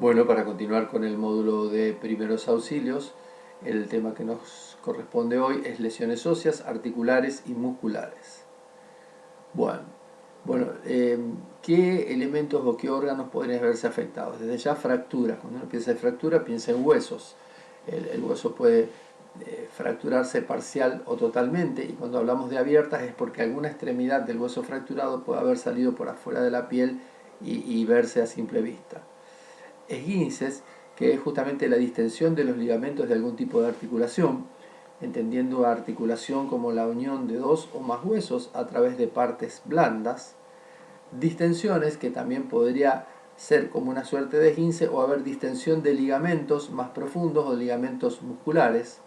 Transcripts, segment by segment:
Bueno, para continuar con el módulo de primeros auxilios, el tema que nos corresponde hoy es lesiones óseas, articulares y musculares. Bueno, ¿qué elementos o qué órganos podrían verse afectados? Desde ya fracturas. Cuando uno piensa en fractura, piensa en huesos. El hueso puede fracturarse parcial o totalmente, y cuando hablamos de abiertas es porque alguna extremidad del hueso fracturado puede haber salido por afuera de la piel y verse a simple vista. Esguinces, que es justamente la distensión de los ligamentos de algún tipo de articulación, entendiendo articulación como la unión de dos o más huesos a través de partes blandas. Distensiones, que también podría ser como una suerte de esguince o haber distensión de ligamentos más profundos o ligamentos musculares.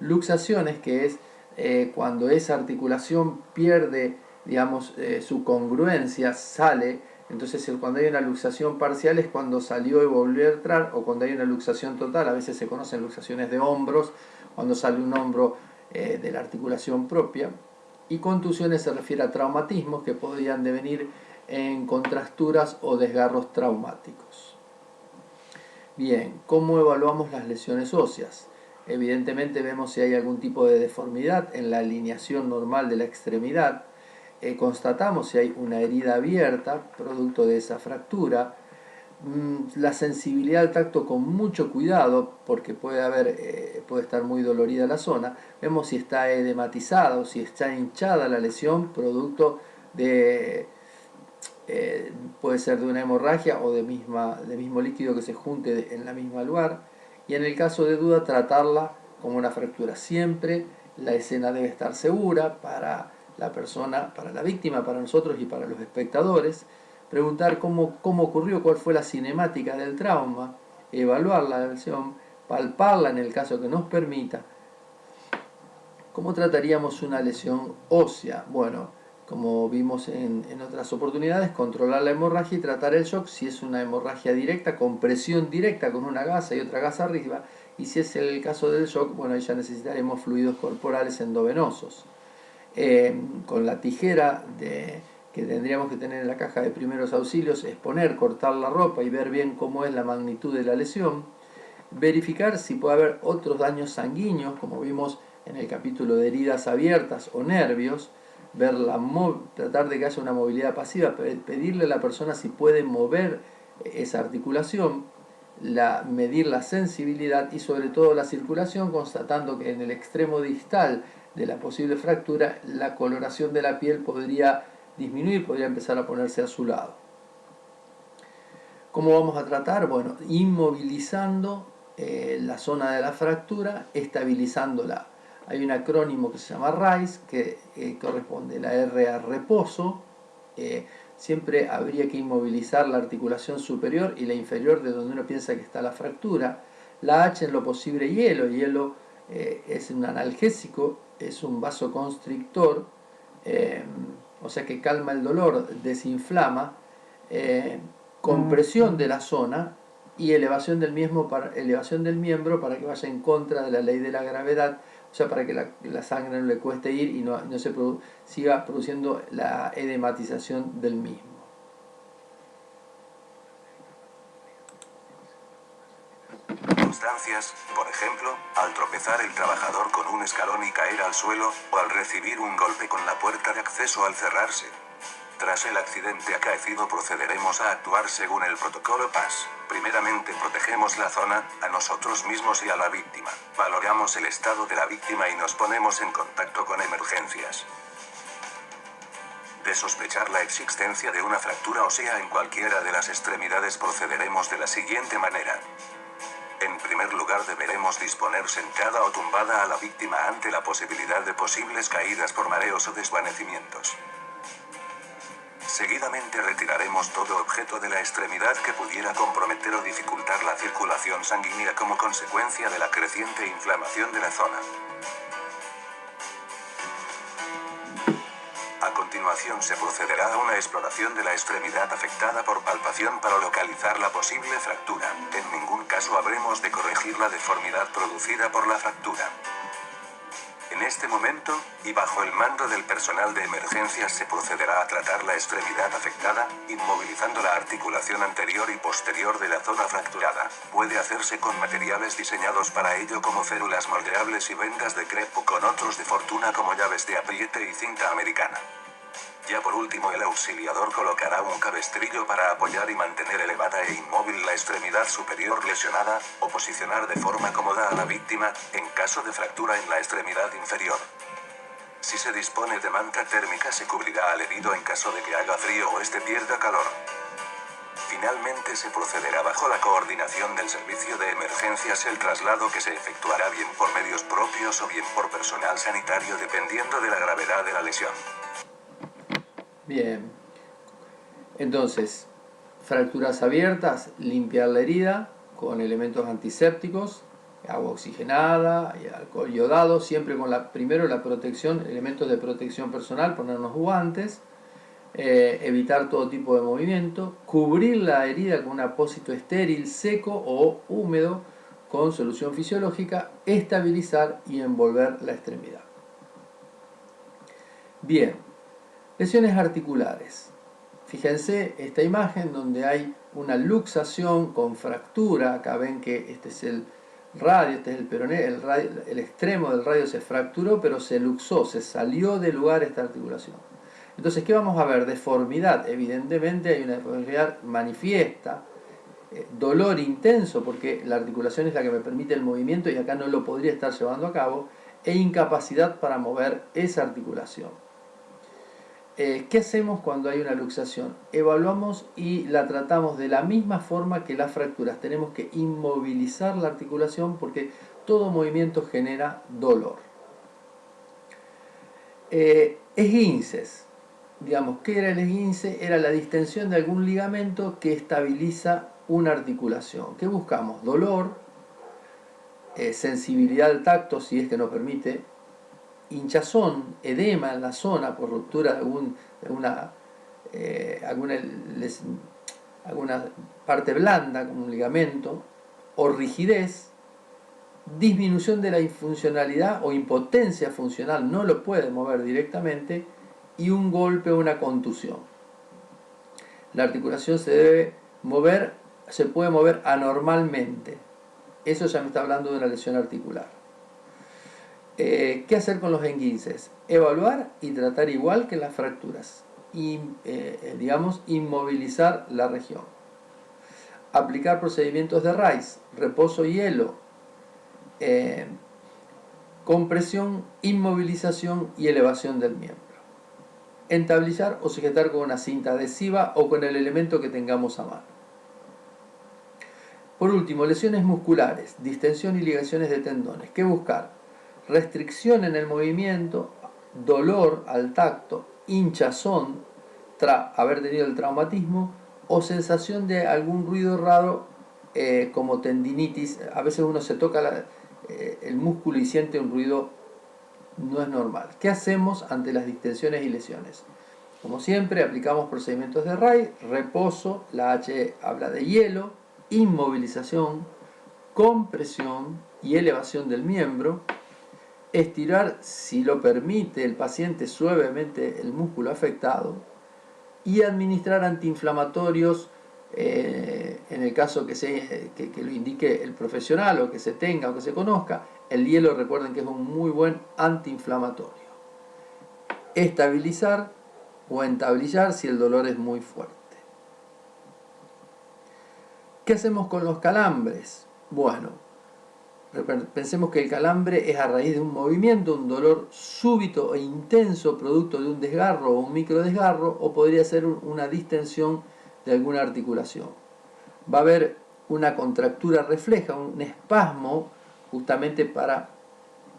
Luxaciones, que es cuando esa articulación pierde, digamos, su congruencia, sale. Entonces cuando hay una luxación parcial es cuando salió y volvió a entrar, o cuando hay una luxación total. A veces se conocen luxaciones de hombros, cuando sale un hombro de la articulación propia. Y contusiones se refiere a traumatismos que podrían devenir en contracturas o desgarros traumáticos. Bien, ¿cómo evaluamos las lesiones óseas? Evidentemente vemos si hay algún tipo de deformidad en la alineación normal de la extremidad. Constatamos si hay una herida abierta producto de esa fractura. La sensibilidad al tacto con mucho cuidado, porque puede estar muy dolorida la zona. Vemos si está edematizada o si está hinchada la lesión producto de puede ser de una hemorragia o de mismo líquido que se junte en la misma lugar, y en el caso de duda tratarla como una fractura. Siempre la escena debe estar segura para la persona, para la víctima, para nosotros y para los espectadores. Preguntar cómo ocurrió, cuál fue la cinemática del trauma, evaluar la lesión, palparla en el caso que nos permita. ¿Cómo trataríamos una lesión ósea? Bueno, como vimos en otras oportunidades, controlar la hemorragia y tratar el shock. Si es una hemorragia directa, con presión directa, con una gasa y otra gasa arriba. Y si es el caso del shock, bueno, ahí ya necesitaremos fluidos corporales endovenosos. Con la tijera que tendríamos que tener en la caja de primeros auxilios, exponer, cortar la ropa y ver bien cómo es la magnitud de la lesión. Verificar si puede haber otros daños sanguíneos, como vimos en el capítulo de heridas abiertas o nervios. Tratar de que haya una movilidad pasiva, pedirle a la persona si puede mover esa articulación, medir la sensibilidad y sobre todo la circulación, constatando que en el extremo distal de la posible fractura la coloración de la piel podría disminuir, podría empezar a ponerse azulado. ¿Cómo vamos a tratar? Bueno, inmovilizando la zona de la fractura, estabilizándola. Hay un acrónimo que se llama RICE, que corresponde la R a reposo. Siempre habría que inmovilizar la articulación superior y la inferior de donde uno piensa que está la fractura. La H en lo posible hielo. Hielo es un analgésico, es un vasoconstrictor, o sea que calma el dolor, desinflama. Compresión de la zona y elevación del miembro para que vaya en contra de la ley de la gravedad, o sea, para que la sangre no le cueste ir y no se siga produciendo la edematización del mismo. Circunstancias, por ejemplo, al tropezar el trabajador con un escalón y caer al suelo, o al recibir un golpe con la puerta de acceso al cerrarse. Tras el accidente acaecido procederemos a actuar según el protocolo PAS. Primeramente protegemos la zona, a nosotros mismos y a la víctima. Valoramos el estado de la víctima y nos ponemos en contacto con emergencias. De sospechar la existencia de una fractura ósea en cualquiera de las extremidades procederemos de la siguiente manera. En primer lugar deberemos disponer sentada o tumbada a la víctima ante la posibilidad de posibles caídas por mareos o desvanecimientos. Seguidamente retiraremos todo objeto de la extremidad que pudiera comprometer o dificultar la circulación sanguínea como consecuencia de la creciente inflamación de la zona. A continuación se procederá a una exploración de la extremidad afectada por palpación para localizar la posible fractura. En ningún caso habremos de corregir la deformidad producida por la fractura. En este momento, y bajo el mando del personal de emergencias, se procederá a tratar la extremidad afectada, inmovilizando la articulación anterior y posterior de la zona fracturada. Puede hacerse con materiales diseñados para ello como células moldeables y vendas de crepe, o con otros de fortuna como llaves de apriete y cinta americana. Ya por último, el auxiliador colocará un cabestrillo para apoyar y mantener elevada e inmóvil la extremidad superior lesionada, o posicionar de forma cómoda a la víctima, en caso de fractura en la extremidad inferior. Si se dispone de manta térmica, se cubrirá al herido en caso de que haga frío o este pierda calor. Finalmente se procederá, bajo la coordinación del servicio de emergencias, el traslado, que se efectuará bien por medios propios o bien por personal sanitario, dependiendo de la gravedad de la lesión. Bien, entonces, fracturas abiertas, limpiar la herida con elementos antisépticos, agua oxigenada y alcohol yodado, siempre con primero la protección, elementos de protección personal, ponernos guantes, evitar todo tipo de movimiento, cubrir la herida con un apósito estéril, seco o húmedo con solución fisiológica, estabilizar y envolver la extremidad. Bien, lesiones articulares. Fíjense esta imagen donde hay una luxación con fractura. Acá ven que este es el radio, este es el peroné, el extremo del radio se fracturó, pero se luxó, se salió del lugar esta articulación. Entonces, ¿qué vamos a ver? Deformidad. Evidentemente hay una deformidad manifiesta, dolor intenso, porque la articulación es la que me permite el movimiento y acá no lo podría estar llevando a cabo, e incapacidad para mover esa articulación. ¿Qué hacemos cuando hay una luxación? Evaluamos y la tratamos de la misma forma que las fracturas. Tenemos que inmovilizar la articulación porque todo movimiento genera dolor. Esguinces. Digamos, ¿qué era el esguince? Era la distensión de algún ligamento que estabiliza una articulación. ¿Qué buscamos? Dolor, sensibilidad al tacto, si es que nos permite, hinchazón, edema en la zona por ruptura de alguna parte blanda, como un ligamento, o rigidez, disminución de la funcionalidad o impotencia funcional, no lo puede mover directamente, y un golpe o una contusión. La articulación se puede mover anormalmente. Eso ya me está hablando de una lesión articular. ¿Qué hacer con los esguinces? Evaluar y tratar igual que las fracturas. Inmovilizar la región. Aplicar procedimientos de RICE, reposo y hielo, compresión, inmovilización y elevación del miembro. Entablillar o sujetar con una cinta adhesiva o con el elemento que tengamos a mano. Por último, lesiones musculares, distensión y ligaciones de tendones. ¿Qué buscar? Restricción en el movimiento, dolor al tacto, hinchazón, haber tenido el traumatismo, o sensación de algún ruido raro como tendinitis. A veces uno se toca el músculo y siente un ruido, no es normal. ¿Qué hacemos ante las distensiones y lesiones? Como siempre, aplicamos procedimientos de RICE, reposo, la H habla de hielo, inmovilización, compresión y elevación del miembro. Estirar, si lo permite el paciente, suavemente el músculo afectado, y administrar antiinflamatorios en el caso que lo indique el profesional o que se tenga o que se conozca. El hielo, recuerden que es un muy buen antiinflamatorio. Estabilizar o entablillar si el dolor es muy fuerte. ¿Qué hacemos con los calambres? Bueno, pensemos que el calambre es a raíz de un movimiento, un dolor súbito e intenso producto de un desgarro o un microdesgarro, o podría ser una distensión de alguna articulación. Va a haber una contractura refleja, un espasmo, justamente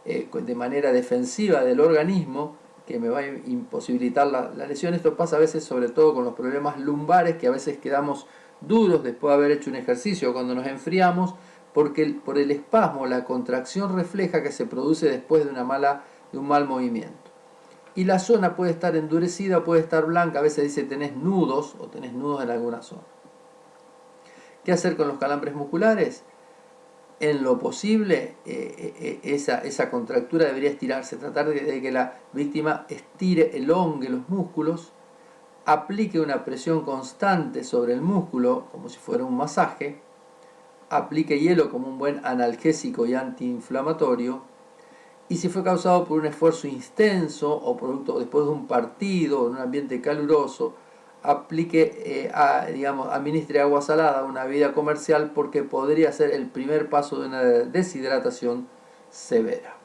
de manera defensiva del organismo, que me va a imposibilitar la lesión. Esto pasa a veces sobre todo con los problemas lumbares, que a veces quedamos duros después de haber hecho un ejercicio, cuando nos enfriamos, porque por el espasmo, la contracción refleja que se produce después de un mal movimiento. Y la zona puede estar endurecida, puede estar blanca, a veces dice tenés nudos o tenés nudos en alguna zona. ¿Qué hacer con los calambres musculares? en lo posible, esa contractura debería estirarse, tratar de que la víctima estire, elongue los músculos, aplique una presión constante sobre el músculo, como si fuera un masaje, aplique hielo como un buen analgésico y antiinflamatorio, y si fue causado por un esfuerzo intenso o producto después de un partido o en un ambiente caluroso, administre agua salada a una bebida comercial, porque podría ser el primer paso de una deshidratación severa.